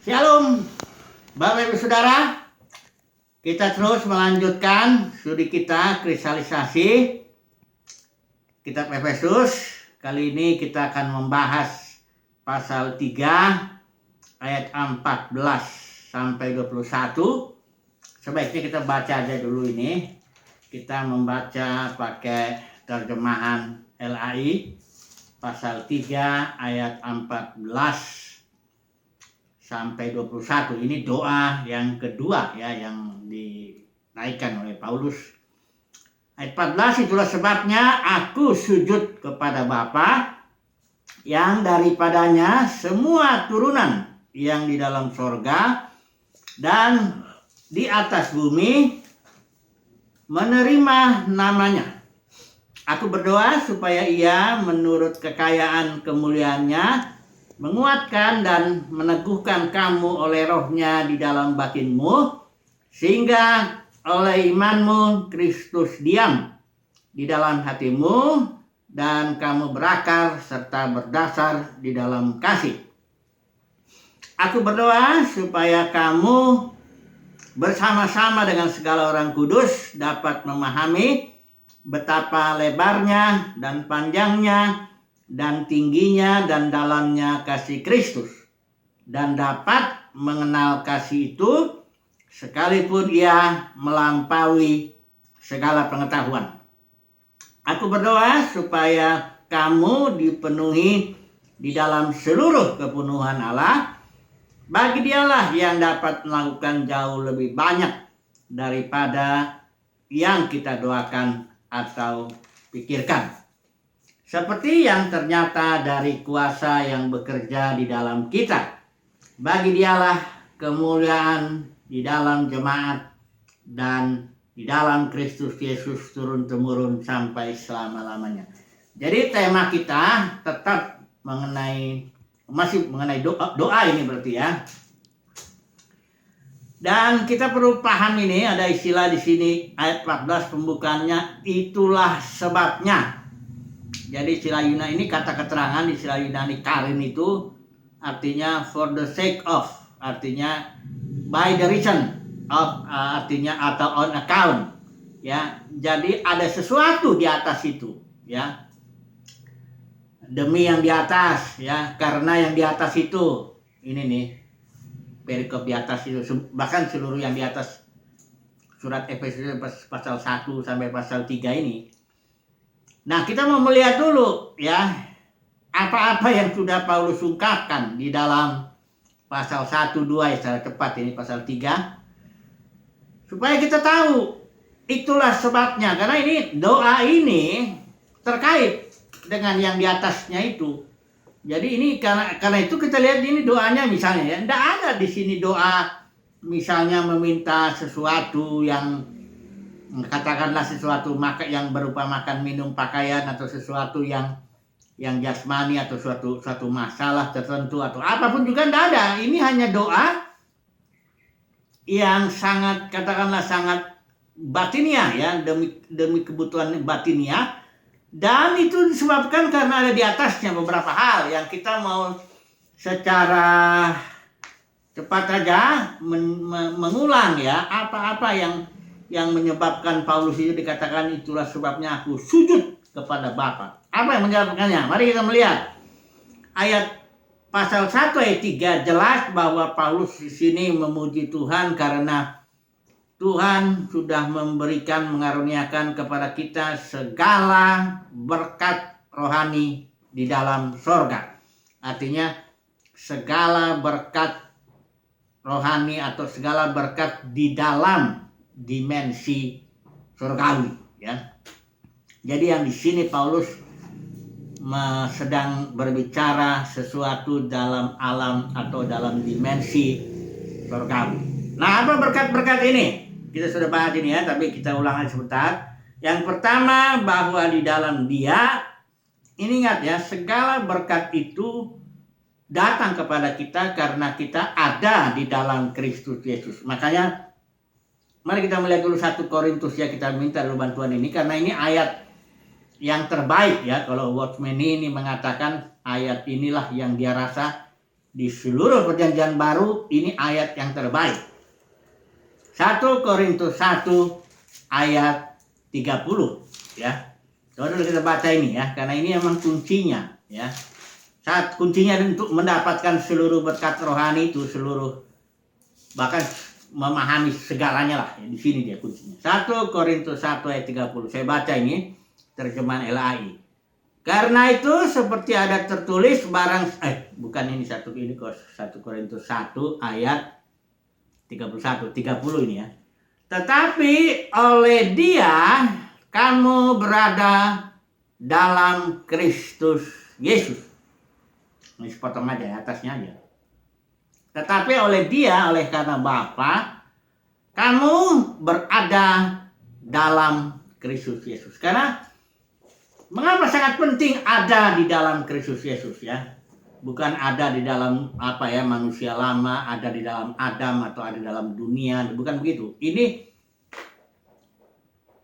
Shalom, Bapak Ibu Saudara. Kita terus melanjutkan studi kita kristalisasi kitab Efesus. Kali ini kita akan membahas pasal 3 ayat 14 sampai 21. Sebaiknya kita baca aja dulu ini. Kita membaca pakai terjemahan LAI pasal 3 ayat 14 sampai 21. Ini doa yang kedua ya, yang dinaikkan oleh Paulus. Ayat 14, itulah sebabnya aku sujud kepada Bapa yang daripadanya semua turunan yang di dalam sorga dan di atas bumi menerima namanya. Aku berdoa supaya ia menurut kekayaan kemuliaannya menguatkan dan meneguhkan kamu oleh rohnya di dalam batinmu, sehingga oleh imanmu Kristus diam di dalam hatimu dan kamu berakar serta berdasar di dalam kasih. Aku berdoa supaya kamu bersama-sama dengan segala orang kudus dapat memahami betapa lebarnya dan panjangnya dan tingginya dan dalamnya kasih Kristus, dan dapat mengenal kasih itu sekalipun ia melampaui segala pengetahuan. Aku berdoa supaya kamu dipenuhi di dalam seluruh kepenuhan Allah. Bagi Dialah yang dapat melakukan jauh lebih banyak daripada yang kita doakan atau pikirkan, seperti yang ternyata dari kuasa yang bekerja di dalam kita. Bagi Dialah kemuliaan di dalam jemaat dan di dalam Kristus Yesus turun-temurun sampai selama-lamanya. Jadi tema kita tetap masih mengenai doa ini berarti ya. Dan kita perlu paham ini, ada istilah di sini ayat 14 pembukaannya, itulah sebabnya. Jadi istilah Yunani ini, kata keterangan istilah Yunani karin itu artinya for the sake of, artinya by the reason of, artinya atau on account ya. Jadi ada sesuatu di atas itu ya, demi yang di atas ya, karena yang di atas itu. Ini nih perikop di atas itu, bahkan seluruh yang di atas surat Efesus pasal 1 sampai pasal 3 ini. Nah, kita mau melihat dulu ya, apa-apa yang sudah Paulus ungkapkan di dalam pasal 1, 2 ya, secara cepat ini pasal 3. Supaya kita tahu itulah sebabnya, karena ini doa ini terkait dengan yang di atasnya itu. Jadi ini karena itu kita lihat ini doanya misalnya ya, tidak ada di sini doa misalnya meminta sesuatu yang katakanlah sesuatu yang berupa makan, minum, pakaian, atau sesuatu yang jasmani, atau suatu masalah tertentu atau apapun juga tidak ada. Ini hanya doa yang sangat, katakanlah sangat batiniah ya, demi kebutuhan batiniah, dan itu disebabkan karena ada di atasnya beberapa hal yang kita mau secara cepat saja mengulang ya, apa-apa yang menyebabkan Paulus itu dikatakan itulah sebabnya aku sujud kepada Bapa. Apa yang menyebabkannya? Mari kita melihat ayat pasal 1 ayat 3, jelas bahwa Paulus di sini memuji Tuhan karena Tuhan sudah mengaruniakan kepada kita segala berkat rohani di dalam sorga. Artinya segala berkat rohani atau segala berkat di dalam dimensi surgawi ya. Jadi yang di sini Paulus sedang berbicara sesuatu dalam alam atau dalam dimensi surgawi. Nah, apa berkat-berkat ini? Kita sudah bahas ini ya, tapi kita ulang lagi sebentar. Yang pertama, bahwa di dalam Dia, ini ingat ya, segala berkat itu datang kepada kita karena kita ada di dalam Kristus Yesus. Makanya mari kita melihat dulu 1 Korintus ya, kita minta dulu bantuan ini karena ini ayat yang terbaik ya. Kalau Watchman ini mengatakan ayat inilah yang dia rasa di seluruh perjanjian baru ini ayat yang terbaik. 1 Korintus 1 ayat 30 ya. Coba dulu kita baca ini ya, karena ini memang kuncinya ya. Saat kuncinya untuk mendapatkan seluruh berkat rohani itu, seluruh bahkan memahami segalanya lah ya, di sini dia kuncinya. 1 Korintus 1 ayat 30. Saya baca ini terjemahan LAI. Karena itu seperti ada tertulis bukan ini 1 Korintus 1 ayat 30 ini ya. Tetapi oleh Dia kamu berada dalam Kristus Yesus. Ini sepotong aja ya, atasnya aja. Tetapi oleh Dia, oleh karena Bapa, kamu berada dalam Kristus Yesus. Karena mengapa sangat penting ada di dalam Kristus Yesus ya? Bukan ada di dalam manusia lama, ada di dalam Adam atau ada di dalam dunia, bukan begitu. Ini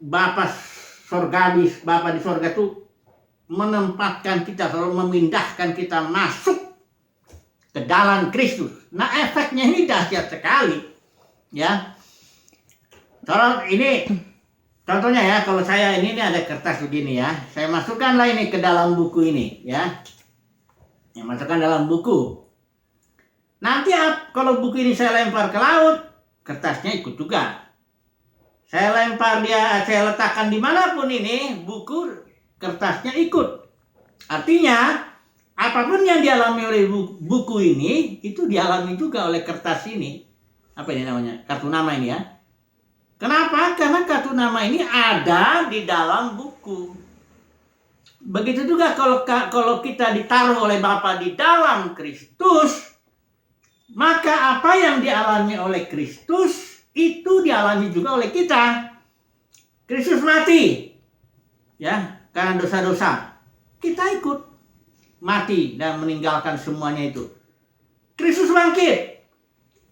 Bapa sorgawi, Bapa di sorga itu menempatkan kita, selalu memindahkan kita masuk ke dalam Kristus. Nah, efeknya ini dahsyat sekali ya. Kalau ini contohnya ya, kalau saya ini ada kertas begini ya, saya masukkanlah ini ke dalam buku ini ya. Yang masukkan dalam buku. Nanti kalau buku ini saya lempar ke laut, kertasnya ikut juga. Saya lempar saya letakkan dimanapun ini, buku kertasnya ikut. Artinya apapun yang dialami oleh buku ini, itu dialami juga oleh kertas ini. Apa ini namanya? Kartu nama ini ya. Kenapa? Karena kartu nama ini ada di dalam buku. Begitu juga kalau kita ditaruh oleh Bapa di dalam Kristus, maka apa yang dialami oleh Kristus, itu dialami juga oleh kita. Kristus mati, ya, karena dosa-dosa. Kita ikut mati dan meninggalkan semuanya itu. Kristus bangkit,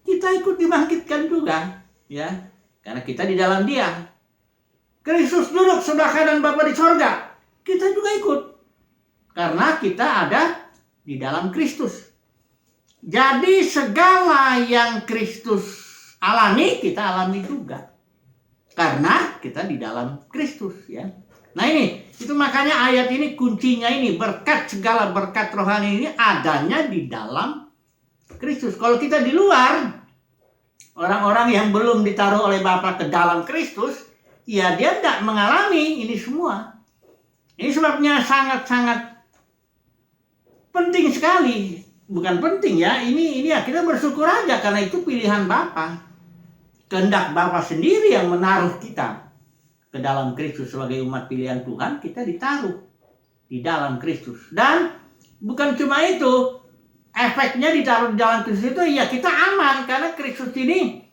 kita ikut dibangkitkan juga, ya, karena kita di dalam Dia. Kristus duduk sebelah kanan Bapa di sorga, kita juga ikut karena kita ada di dalam Kristus. Jadi segala yang Kristus alami, kita alami juga karena kita di dalam Kristus, ya. Nah ini, itu makanya ayat ini kuncinya ini, segala berkat rohani ini adanya di dalam Kristus. Kalau kita di luar, orang-orang yang belum ditaruh oleh Bapa ke dalam Kristus, ya dia tidak mengalami ini semua. Ini sebabnya sangat-sangat penting sekali. Bukan penting ya, ini ya kita bersyukur aja karena itu pilihan Bapa. Kehendak Bapa sendiri yang menaruh kita ke dalam Kristus sebagai umat pilihan Tuhan, kita ditaruh di dalam Kristus. Dan bukan cuma itu, efeknya ditaruh di dalam Kristus itu ya kita aman karena Kristus ini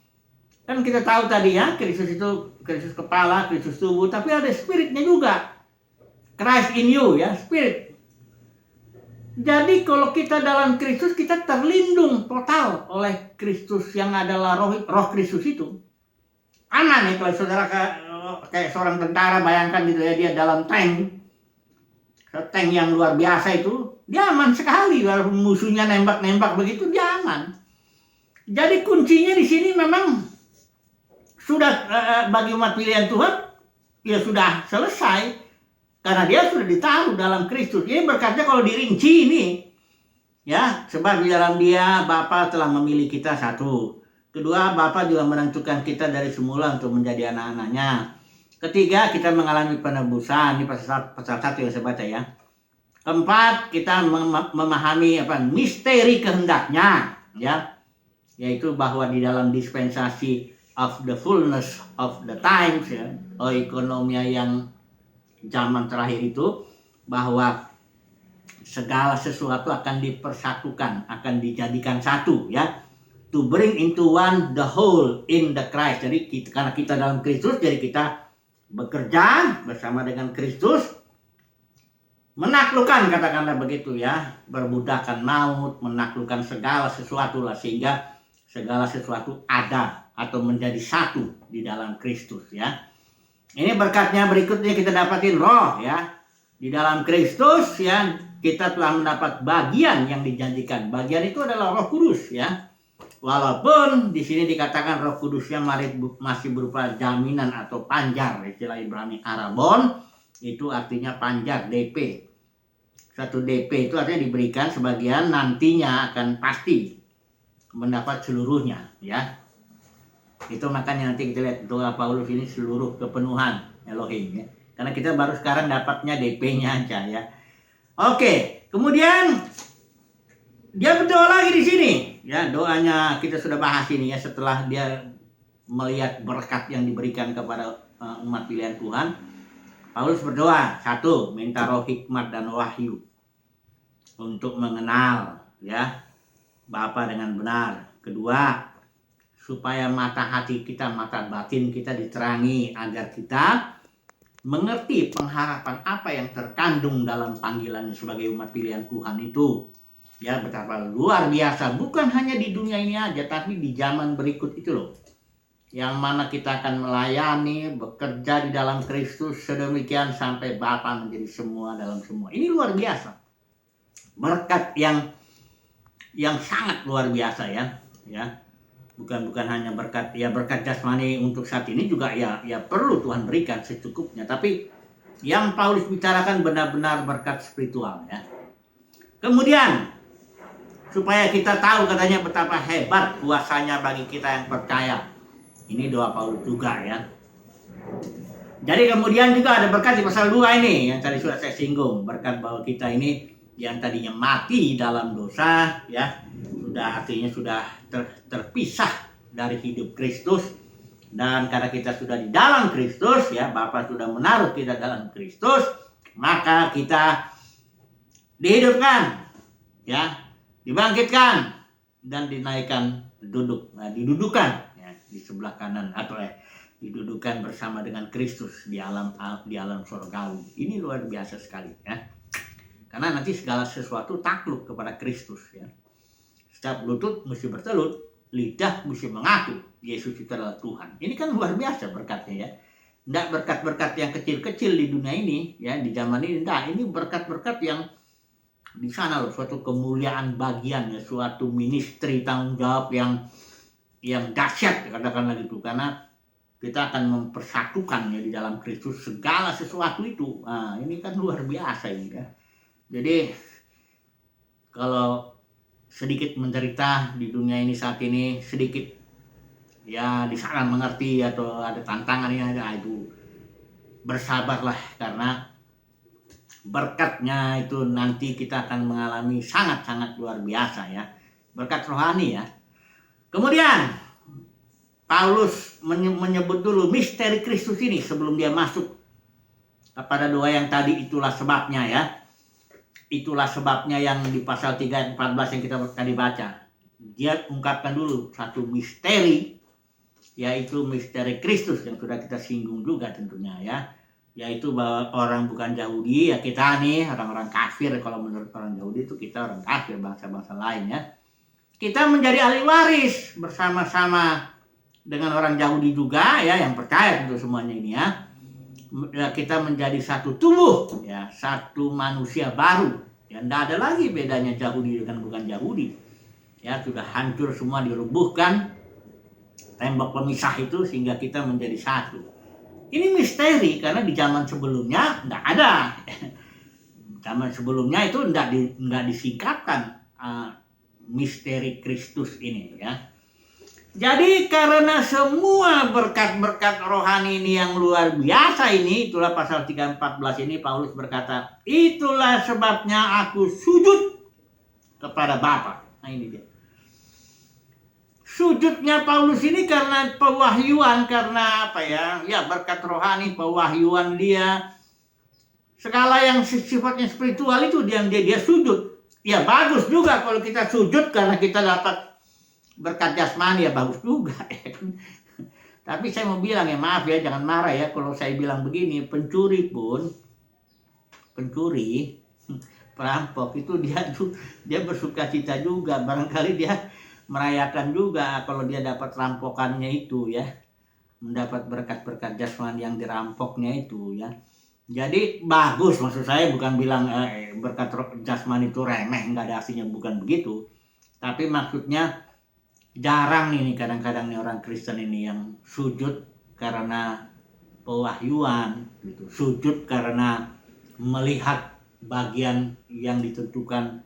kan kita tahu tadi ya, Kristus itu Kristus kepala, Kristus tubuh, tapi ada spiritnya juga. Christ in you ya, spirit. Jadi kalau kita dalam Kristus, kita terlindung total oleh Kristus yang adalah roh Kristus itu. Aman nih kalau saudara kayak seorang tentara, bayangkan gitu ya, dia dalam tank yang luar biasa itu, dia aman sekali. Walaupun musuhnya nembak-nembak begitu, dia aman. Jadi kuncinya di sini memang sudah bagi umat pilihan Tuhan, ya sudah selesai. Karena dia sudah ditaruh dalam Kristus. Ini berkatnya kalau dirinci ini, ya, sebab di dalam Dia Bapa telah memilih kita satu. Kedua, Bapa juga menentukan kita dari semula untuk menjadi anak-anaknya. Ketiga, kita mengalami penebusan. Ini pasal 1 yang saya baca ya. Keempat, kita memahami misteri kehendaknya, ya, yaitu bahwa di dalam dispensasi of the fullness of the times, ya, ekonomia yang zaman terakhir itu, bahwa segala sesuatu akan dipersatukan, akan dijadikan satu, ya. To bring into one the whole in the Christ. Jadi karena kita dalam Kristus, jadi kita bekerja bersama dengan Kristus, menaklukkan, katakanlah begitu ya, berbudakan maut, menaklukkan segala sesuatu lah, sehingga segala sesuatu ada atau menjadi satu di dalam Kristus, ya. Ini berkatnya berikutnya kita dapatin roh, ya. Di dalam Kristus, ya, kita telah mendapat bagian yang dijanjikan. Bagian itu adalah Roh Kudus ya. Walaupun di sini dikatakan Roh Kudusnya masih berupa jaminan atau panjar, istilah Ibrani Arabon, itu artinya panjar, DP. Satu DP itu artinya diberikan sebagian, nantinya akan pasti mendapat seluruhnya ya. Itu makanya nanti kita lihat doa Paulus ini seluruh kepenuhan Elohim ya. Karena kita baru sekarang dapatnya DP-nya aja ya. Oke, kemudian dia berdoa lagi di sini. Ya, doanya kita sudah bahas ini ya, setelah dia melihat berkat yang diberikan kepada umat pilihan Tuhan. Paulus berdoa, satu, minta roh hikmat dan wahyu untuk mengenal ya Bapa dengan benar. Kedua, supaya mata hati kita, mata batin kita diterangi agar kita mengerti pengharapan apa yang terkandung dalam panggilan sebagai umat pilihan Tuhan itu. Ya, betapa luar biasa, bukan hanya di dunia ini aja, tapi di zaman berikut itu loh. Yang mana kita akan melayani, bekerja di dalam Kristus sedemikian sampai Bapa menjadi semua dalam semua. Ini luar biasa. Berkat yang sangat luar biasa ya. Ya. Bukan hanya berkat jasmani untuk saat ini juga ya perlu Tuhan berikan secukupnya, tapi yang Paulus bicarakan benar-benar berkat spiritual ya. Kemudian supaya kita tahu katanya betapa hebat kuasanya bagi kita yang percaya. Ini doa Paulus juga ya. Jadi kemudian juga ada berkat di pasal 2 ini yang tadi sudah saya singgung, berkat bahwa kita ini yang tadinya mati dalam dosa ya, sudah terpisah dari hidup Kristus, dan karena kita sudah di dalam Kristus ya, Bapa sudah menaruh kita dalam Kristus, maka kita dihidupkan ya, dibangkitkan dan dinaikkan didudukan ya, di sebelah kanan atau didudukan bersama dengan Kristus di alam surgawi. Ini luar biasa sekali ya. Karena nanti segala sesuatu takluk kepada Kristus ya. Setiap lutut mesti bertelut, lidah mesti mengaku Yesus itu adalah Tuhan. Ini kan luar biasa berkatnya ya. Tidak berkat-berkat yang kecil-kecil di dunia ini ya, di zaman ini enggak. Ini berkat-berkat yang di sana loh, suatu kemuliaan bagian ya, suatu ministry tanggung jawab yang dahsyat katakanlah gitu, karena kita akan mempersatukan ya di dalam Kristus segala sesuatu itu. Nah, ini kan luar biasa ini ya. Jadi kalau sedikit menderita di dunia ini saat ini, sedikit ya di sana mengerti atau ada tantangan ini ada, itu bersabarlah, karena berkatnya itu nanti kita akan mengalami sangat-sangat luar biasa ya, berkat rohani ya. Kemudian Paulus menyebut dulu misteri Kristus ini sebelum dia masuk kepada doa yang tadi, itulah sebabnya ya. Itulah sebabnya yang di pasal 3 ayat 14 yang kita tadi baca. Dia ungkapkan dulu satu misteri, yaitu misteri Kristus yang sudah kita singgung juga tentunya ya. Yaitu bahwa orang bukan Yahudi ya, kita nih orang-orang kafir, kalau menurut orang Yahudi itu kita orang kafir, bangsa-bangsa lain ya. Kita menjadi ahli waris bersama-sama dengan orang Yahudi juga ya, yang percaya tentu semuanya ini ya. Kita menjadi satu tubuh ya, satu manusia baru ya, tidak ada lagi bedanya Yahudi dengan bukan Yahudi ya, sudah hancur semua, dirubuhkan tembok pemisah itu sehingga kita menjadi satu. Ini misteri karena di zaman sebelumnya tidak ada. Zaman sebelumnya itu tidak disingkapkan misteri Kristus ini ya. Jadi karena semua berkat-berkat rohani ini yang luar biasa ini, itulah pasal 3:14 ini Paulus berkata, itulah sebabnya aku sujud kepada Bapa. Nah ini dia. Sujudnya Paulus ini karena pewahyuan, karena apa ya? Ya berkat rohani, pewahyuan dia. Segala yang sifatnya spiritual itu dia sujud. Ya bagus juga kalau kita sujud karena kita dapat berkat jasmani, ya bagus juga ya. Tapi saya mau bilang ya, maaf ya, jangan marah ya kalau saya bilang begini, pencuri, perampok itu dia bersukacita juga, barangkali dia merayakan juga kalau dia dapat rampokannya itu ya, mendapat berkat-berkat jasmani yang dirampoknya itu ya. Jadi bagus, maksud saya bukan bilang berkat jasmani itu remeh, nggak ada artinya, bukan begitu. Tapi maksudnya jarang ini kadang-kadang nih orang Kristen ini yang sujud karena pewahyuan, gitu. Sujud karena melihat bagian yang ditentukan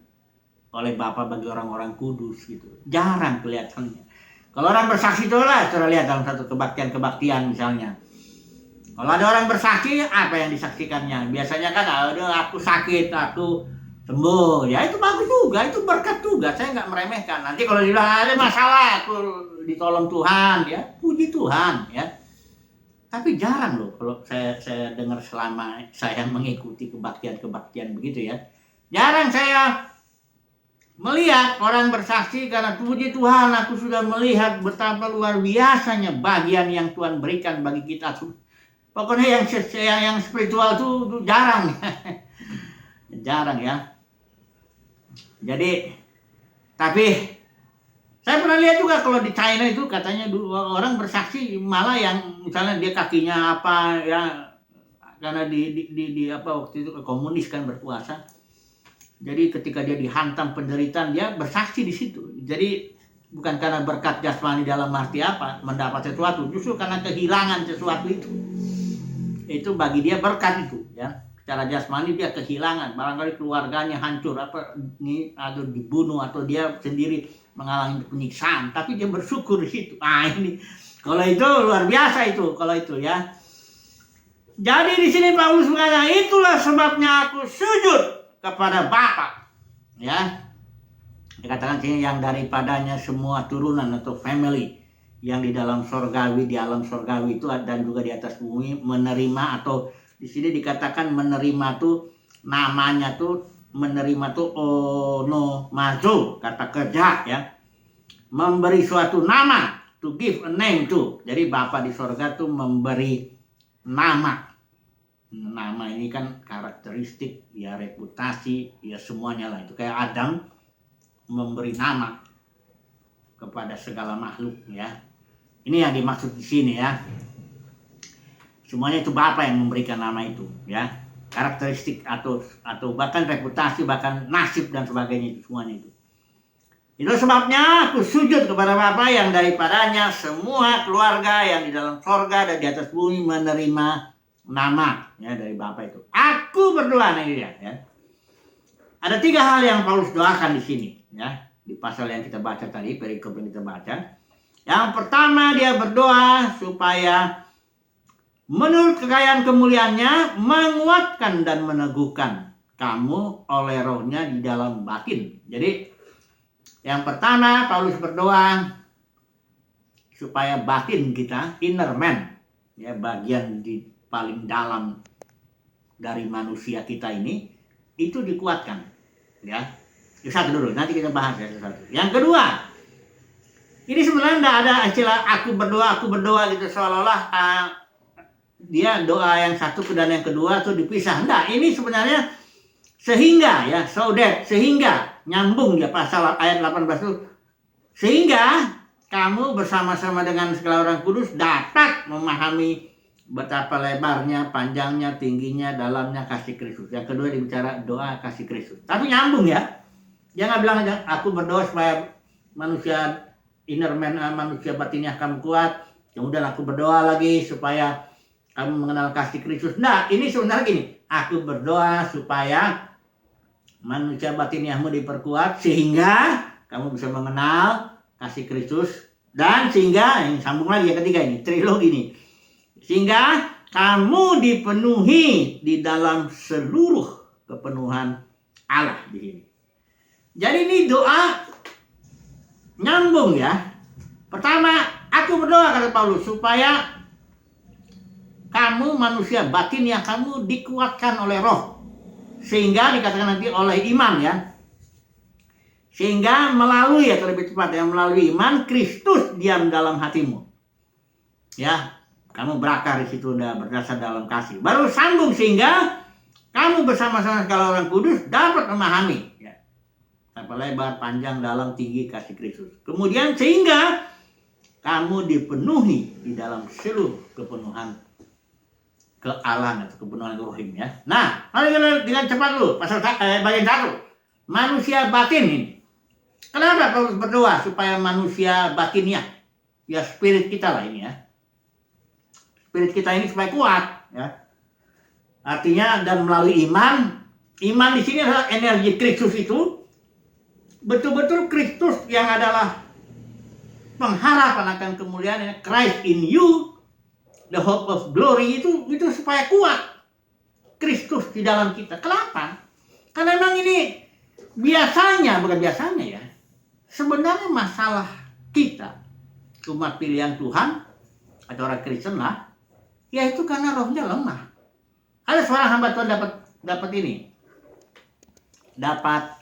oleh Bapa bagi orang-orang kudus, gitu. Jarang kelihatannya. Kalau orang bersaksi itu lah, coba lihat dalam satu kebaktian misalnya. Kalau ada orang bersaksi, apa yang disaksikannya? Biasanya kan, aku sakit, aku sembuh. Ya itu bagus juga, itu berkat juga. Saya nggak meremehkan. Nanti kalau bilang ada masalah, aku ditolong Tuhan, ya puji Tuhan, ya. Tapi jarang loh kalau saya dengar selama saya mengikuti kebaktian begitu ya. Jarang saya melihat orang bersaksi karena puji Tuhan, aku sudah melihat betapa luar biasanya bagian yang Tuhan berikan bagi kita. Pokoknya yang spiritual itu jarang. Jarang ya. Jadi, tapi saya pernah lihat juga kalau di China itu katanya orang bersaksi malah yang misalnya dia kakinya apa ya, karena di apa waktu itu komunis kan berkuasa. Jadi ketika dia dihantam penderitaan, dia bersaksi di situ. Jadi bukan karena berkat jasmani dalam arti apa mendapat sesuatu, justru karena kehilangan sesuatu itu bagi dia berkat itu ya. Secara jasmani dia kehilangan, barangkali keluarganya hancur apa ini, atau dibunuh, atau dia sendiri mengalami penyiksaan, tapi dia bersyukur di situ. Ini kalau itu luar biasa itu, kalau itu ya. Jadi di sini Paulus berkata, itulah sebabnya aku sujud kepada Bapa, ya. Dikatakan sini yang daripadanya semua turunan atau family yang di dalam sorgawi, di alam sorgawi itu dan juga di atas bumi menerima, atau di sini dikatakan menerima tuh namanya tuh, menerima tuh onomazo, kata kerja ya, memberi suatu nama, to give a name tuh. Jadi Bapa di sorga tuh memberi nama. Nama ini kan karakteristik ya, reputasi ya, semuanya lah itu. Kayak Adam memberi nama kepada segala makhluk ya. Ini yang dimaksud di sini ya. Semuanya itu Bapa yang memberikan nama itu ya. Karakteristik atau bahkan reputasi, bahkan nasib dan sebagainya, itu semuanya itu. Itu sebabnya aku sujud kepada Bapa yang daripadanya semua keluarga yang di dalam sorga dan di atas bumi menerima nama ya dari Bapa itu. Aku berdoa, ini dia ya. Ada 3 hal yang Paulus doakan di sini ya, di pasal yang kita baca tadi, perikop yang kita baca. Yang pertama, dia berdoa supaya menurut kekayaan kemuliaannya menguatkan dan meneguhkan kamu oleh rohnya di dalam batin. Jadi yang pertama Paulus berdoa supaya batin kita, inner man ya, bagian di paling dalam dari manusia kita ini, itu dikuatkan ya. Itu satu dulu, nanti kita bahas ya satu. Yang kedua, ini sebenarnya tidak ada istilah aku berdoa gitu, seolah-olah dia doa yang satu dan yang kedua itu dipisah. Enggak, ini sebenarnya sehingga ya, so that, sehingga nyambung ya pasal ayat 18 itu, sehingga kamu bersama-sama dengan segala orang kudus dapat memahami betapa lebarnya, panjangnya, tingginya, dalamnya kasih Kristus. Yang kedua dibicara doa kasih Kristus. Tapi nyambung ya. Jangan bilang aku berdoa supaya manusia inner man, manusia batinnya kamu kuat. Kemudian aku berdoa lagi supaya kamu mengenal kasih Kristus. Nah, ini sebenarnya gini, aku berdoa supaya manusia batinmu diperkuat sehingga kamu bisa mengenal kasih Kristus, dan sehingga yang sambung lagi yang ketiga ini, trilogi ini. Sehingga kamu dipenuhi di dalam seluruh kepenuhan Allah di sini. Jadi ini doa nyambung ya. Pertama, aku berdoa kata Paulus supaya kamu manusia batin yang kamu dikuatkan oleh roh. Sehingga dikatakan nanti oleh iman ya. Sehingga melalui, atau lebih tepat ya, melalui iman Kristus diam dalam hatimu. Ya, kamu berakar di situ, berdasar dalam kasih. Baru sambung sehingga kamu bersama-sama segala orang kudus dapat memahami ya, apa lebar, panjang, dalam, tinggi kasih Kristus. Kemudian sehingga kamu dipenuhi di dalam seluruh kepenuhan kealahan atau kebenaran rohim ya. Nah, mari kita dengan cepat dulu bagian 1. Manusia batin ini. Kenapa Paulus berdoa supaya manusia batinnya, ya spirit kita lah ini ya. Spirit kita ini supaya kuat ya. Artinya dan melalui iman di sini adalah energi Kristus itu betul-betul Kristus yang adalah pengharapan akan kemuliaan, Christ in you, the hope of glory itu supaya kuat Kristus di dalam kita. Kenapa? Karena memang ini bukan biasanya ya. Sebenarnya masalah kita umat pilihan Tuhan atau orang Kristen lah, yaitu karena rohnya lemah. Ada seorang hamba Tuhan dapat ini, dapat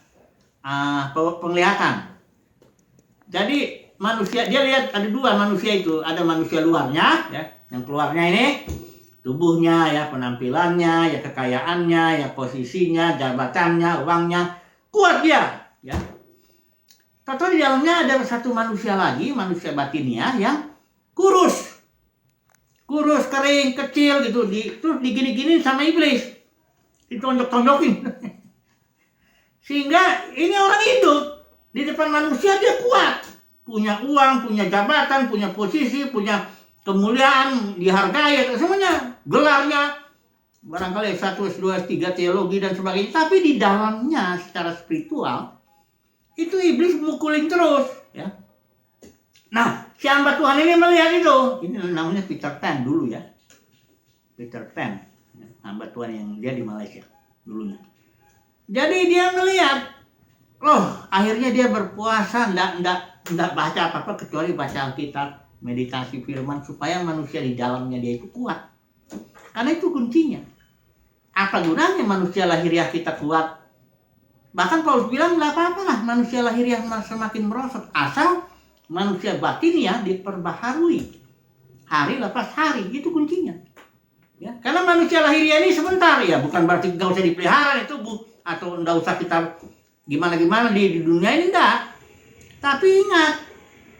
penglihatan. Jadi manusia, dia lihat ada 2 manusia itu, ada manusia luarnya ya, yang keluarnya ini tubuhnya ya, penampilannya ya, kekayaannya ya, posisinya, jabatannya, uangnya, kuat dia ya. Tahu di dalamnya ada satu manusia lagi, manusia batinnya yang kurus, kering, kecil gitu, terus digini-gini sama iblis, ditonjok-tonjokin. Sehingga ini orang hidup di depan manusia dia kuat, punya uang, punya jabatan, punya posisi, punya kemuliaan, dihargai, semuanya, gelarnya, barangkali S1, S2, S3, teologi dan sebagainya. Tapi di dalamnya secara spiritual itu iblis mukulin terus ya. Nah, si hamba Tuhan ini melihat itu. Ini namanya Peter Pan dulu ya. Peter Pan, hamba Tuhan yang dia di Malaysia dulunya. Jadi dia melihat, akhirnya dia berpuasa, enggak baca apa-apa kecuali baca Alkitab, meditasi firman, supaya manusia di dalamnya dia itu kuat. Karena itu kuncinya. Apa gunanya manusia lahiriah kita kuat? Bahkan Paulus bilang nggak apa-apa lah manusia lahiriah semakin merosot, asal manusia batinnya diperbaharui hari lepas hari. Itu kuncinya ya. Karena manusia lahiriah ini sebentar ya, bukan berarti nggak usah dipelihara itu atau nggak usah kita gimana di dunia ini, enggak. Tapi ingat,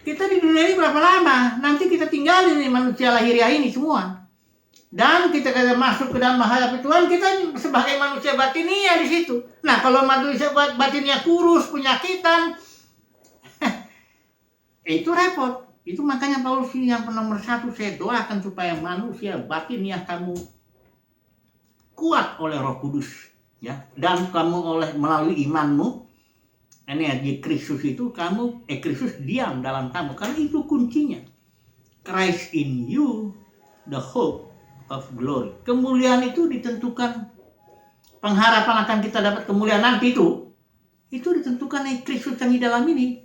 kita di dunia ini berapa lama? Nanti kita tinggalin nih manusia lahiriah ini semua. Dan kita masuk ke dalam menghadapi Tuhan, kita sebagai manusia batinnya di situ. Nah, kalau manusia batinnya kurus, penyakitan, itu repot. Itu makanya Paulus ini yang nomor 1, saya doakan supaya manusia batinnya kamu kuat oleh Roh Kudus, ya. Dan kamu melalui imanmu, energi Kristus itu Kristus diam dalam kamu. Karena itu kuncinya. Christ in you, the hope of glory. Kemuliaan itu ditentukan, pengharapan akan kita dapat kemuliaan nanti itu ditentukan oleh Kristus yang di dalam ini.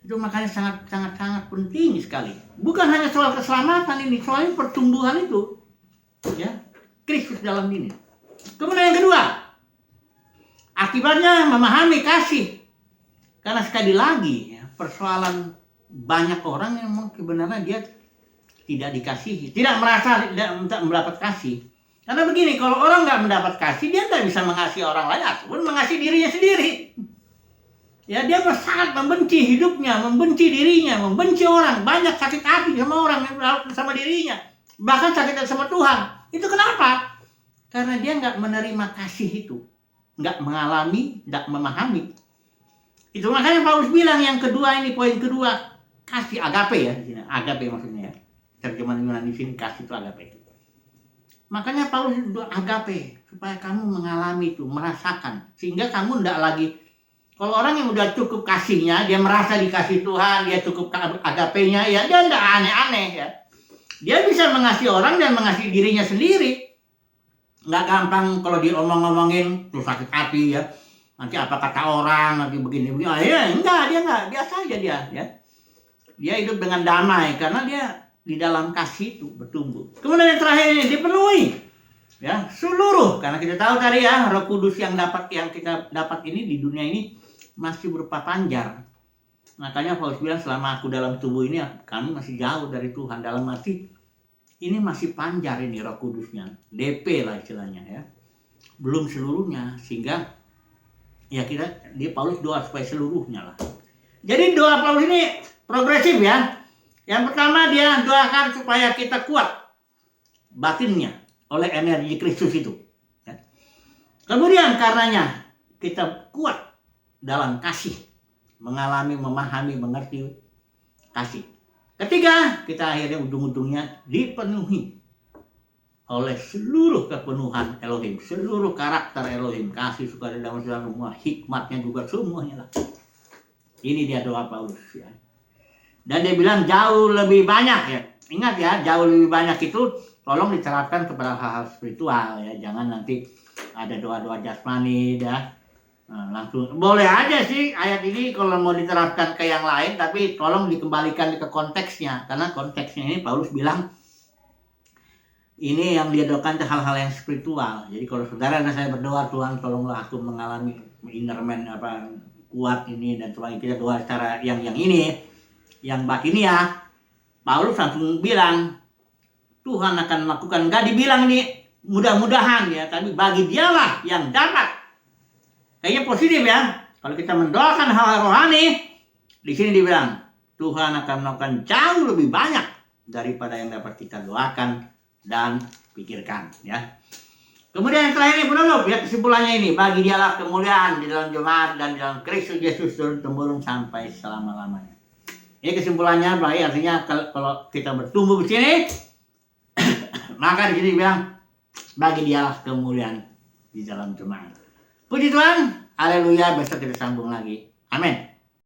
Itu makanya sangat penting sekali. Bukan hanya soal keselamatan ini, soal pertumbuhan itu, ya, Kristus dalam ini. Kemudian yang kedua, akibatnya memahami kasih. Karena sekali lagi ya, persoalan banyak orang yang sebenarnya dia tidak dikasihi, tidak merasa tidak mendapat kasih. Karena begini, kalau orang nggak mendapat kasih, dia tidak bisa mengasihi orang lain ataupun mengasihi dirinya sendiri. Ya, dia sangat membenci hidupnya, membenci dirinya, membenci orang, banyak sakit hati sama orang, sama dirinya, bahkan sakit hati sama Tuhan. Itu kenapa? Karena dia nggak menerima kasih itu, nggak mengalami, nggak memahami. Itu makanya Paulus bilang yang kedua ini, poin kedua, kasih agape ya, agape maksudnya ya. Terjemahan Yunani di sini kasih itu agape. Makanya Paulus doa agape supaya kamu mengalami itu, merasakan, sehingga kamu tidak lagi, kalau orang yang udah cukup kasihnya, dia merasa dikasih Tuhan, dia cukup agapenya, ya dia tidak aneh-aneh ya. Dia bisa mengasihi orang dan mengasihi dirinya sendiri. Nggak gampang kalau diomong-ngomongin terus sakit hati ya. Nanti apa kata orang, nanti begini. Ya enggak, dia enggak, biasa aja dia ya. Dia hidup dengan damai karena dia di dalam kasih itu bertumbuh. Kemudian yang terakhir ini dipenuhi ya seluruh, karena kita tahu tadi ya, Roh Kudus yang kita dapat ini di dunia ini masih berupa panjar. Makanya Paulus bilang selama aku dalam tubuh ini kami masih jauh dari Tuhan. Dalam arti ini masih panjar ini Roh Kudusnya, DP lah istilahnya ya, belum seluruhnya. Sehingga ya dia Paulus doa supaya seluruhnya lah. Jadi doa Paulus ini progresif ya. Yang pertama dia doakan supaya kita kuat batinnya oleh energi Kristus itu. Ya. Kemudian karenanya kita kuat dalam kasih, mengalami, memahami, mengerti kasih. Ketiga, kita akhirnya ujung-ujungnya dipenuhi oleh seluruh kepenuhan Elohim, seluruh karakter Elohim, kasih, sukacita, damai sejahtera, semua hikmatnya juga semuanya lah. Ini dia doa Paulus ya. Dan dia bilang jauh lebih banyak ya. Ingat ya, jauh lebih banyak itu tolong diterapkan kepada hal-hal spiritual ya. Jangan nanti ada doa-doa jasmani ya. Nah, langsung boleh aja sih ayat ini kalau mau diterapkan ke yang lain, tapi tolong dikembalikan ke konteksnya, karena konteksnya ini Paulus bilang ini yang dia doakan itu hal-hal yang spiritual. Jadi kalau saudara dan saya berdoa, Tuhan tolonglah aku mengalami inner man kuat ini dan sebagainya, kita doa secara yang ini, yang batin ya. Paulus langsung bilang Tuhan akan melakukan, nggak dibilang ini mudah-mudahan ya, tapi bagi dialah yang dapat. Kayaknya positif ya. Kalau kita mendoakan hal-hal rohani, di sini dibilang Tuhan akan melakukan jauh lebih banyak daripada yang dapat kita doakan dan pikirkan ya. Kemudian setelah ini penutup ya, kesimpulannya ini, bagi dialah kemuliaan di dalam jemaat dan di dalam Kristus Yesus turun-temurun sampai selama-lamanya. Ini kesimpulannya, baik, artinya kalau kita bertumbuh di sini maka di sini bilang bagi dialah kemuliaan di dalam jemaat. Puji Tuhan, haleluya, besok kita sambung lagi. Amin.